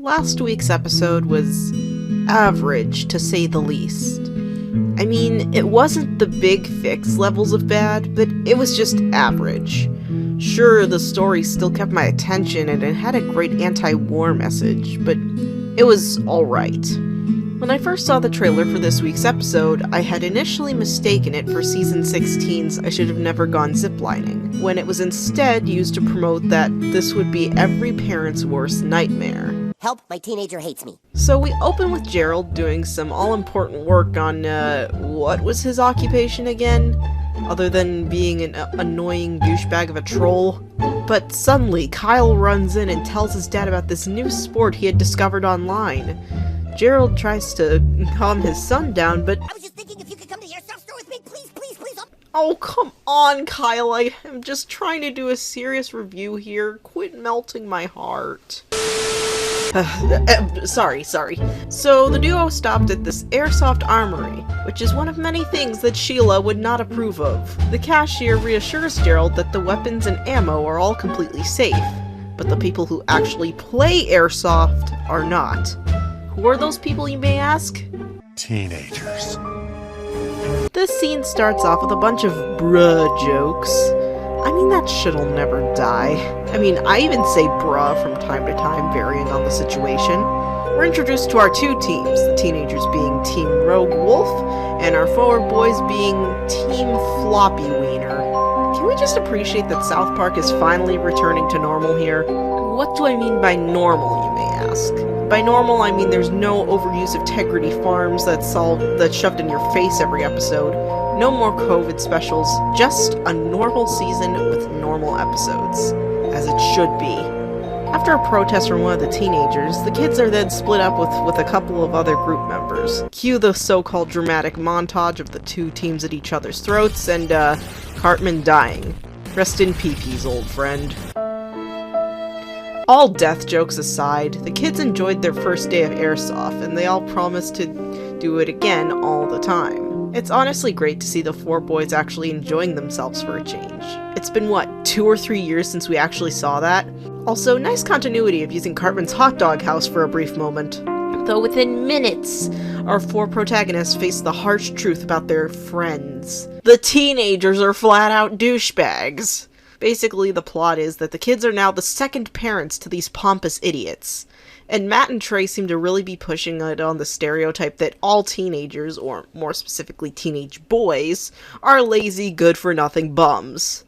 last week's episode was average, to say the least. I mean, it wasn't the big fix levels of bad, but it was just average. Sure, the story still kept my attention and it had a great anti-war message, but it was alright. When I first saw the trailer for this week's episode, I had initially mistaken it for Season 16's I Should Have Never Gone Ziplining, when it was instead used to promote that this would be every parent's worst nightmare. Help, my teenager hates me. So we open with Gerald doing some all-important work on, what was his occupation again? Other than being an annoying douchebag of a troll. But suddenly, Kyle runs in and tells his dad about this new sport he had discovered online. Gerald tries to calm his son down, but I was just thinking if you could come to the airsoft store with me, please, please, please. oh, come on, Kyle, I am just trying to do a serious review here. Quit melting my heart. Sorry. So the duo stopped at this airsoft armory, which is one of many things that Sheila would not approve of. The cashier reassures Gerald that the weapons and ammo are all completely safe, but the people who actually play airsoft are not. Who are those people, you may ask? Teenagers. This scene starts off with a bunch of bruh jokes. I mean, that shit'll never die. I mean, I even say bruh from time to time, varying on the situation. We're introduced to our two teams, the teenagers being Team Rogue Wolf, and our forward boys being Team Floppy Wiener. Can we just appreciate that South Park is finally returning to normal here? What do I mean by normal, you may ask? By normal, I mean there's no overuse of Tegrity Farms that's shoved in your face every episode. No more COVID specials, just a normal season with normal episodes. As it should be. After a protest from one of the teenagers, the kids are then split up with a couple of other group members. Cue the so-called dramatic montage of the two teams at each other's throats, and Cartman dying. Rest in pee-pees, old friend. All death jokes aside, the kids enjoyed their first day of airsoft, and they all promised to do it again all the time. It's honestly great to see the four boys actually enjoying themselves for a change. It's been, what, 2 or 3 years since we actually saw that? Also, nice continuity of using Cartman's hot dog house for a brief moment. Though within minutes, our four protagonists face the harsh truth about their friends. The teenagers are flat-out douchebags. Basically, the plot is that the kids are now the second parents to these pompous idiots. And Matt and Trey seem to really be pushing it on the stereotype that all teenagers, or more specifically teenage boys, are lazy, good-for-nothing bums.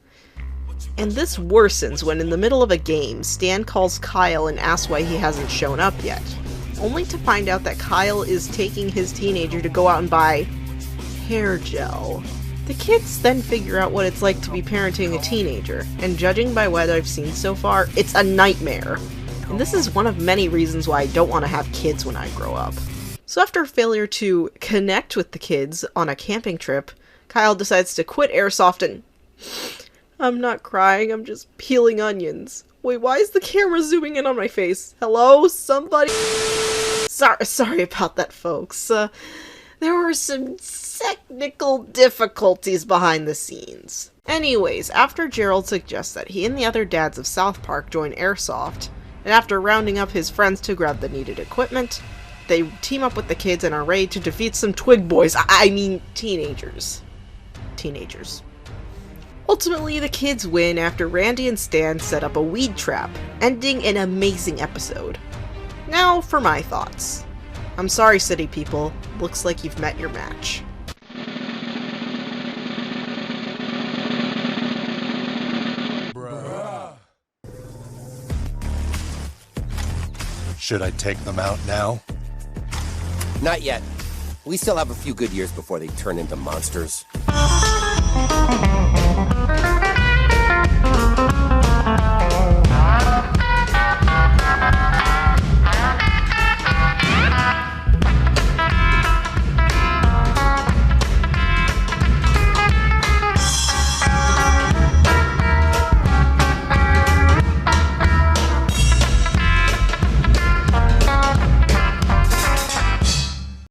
And this worsens when in the middle of a game, Stan calls Kyle and asks why he hasn't shown up yet. Only to find out that Kyle is taking his teenager to go out and buy hair gel. The kids then figure out what it's like to be parenting a teenager, and judging by what I've seen so far, it's a nightmare. And this is one of many reasons why I don't want to have kids when I grow up. So after a failure to connect with the kids on a camping trip, Kyle decides to quit airsoft and... I'm not crying, I'm just peeling onions. Wait, why is the camera zooming in on my face? Hello? Somebody? Sorry about that, folks. There were some technical difficulties behind the scenes. Anyways, after Gerald suggests that he and the other dads of South Park join Airsoft, and after rounding up his friends to grab the needed equipment, they team up with the kids and are ready to defeat some twig boys. I mean, teenagers. Ultimately, the kids win after Randy and Stan set up a weed trap, ending an amazing episode. Now for my thoughts. I'm sorry, city people. Looks like you've met your match. Bruh. Should I take them out now? Not yet. We still have a few good years before they turn into monsters.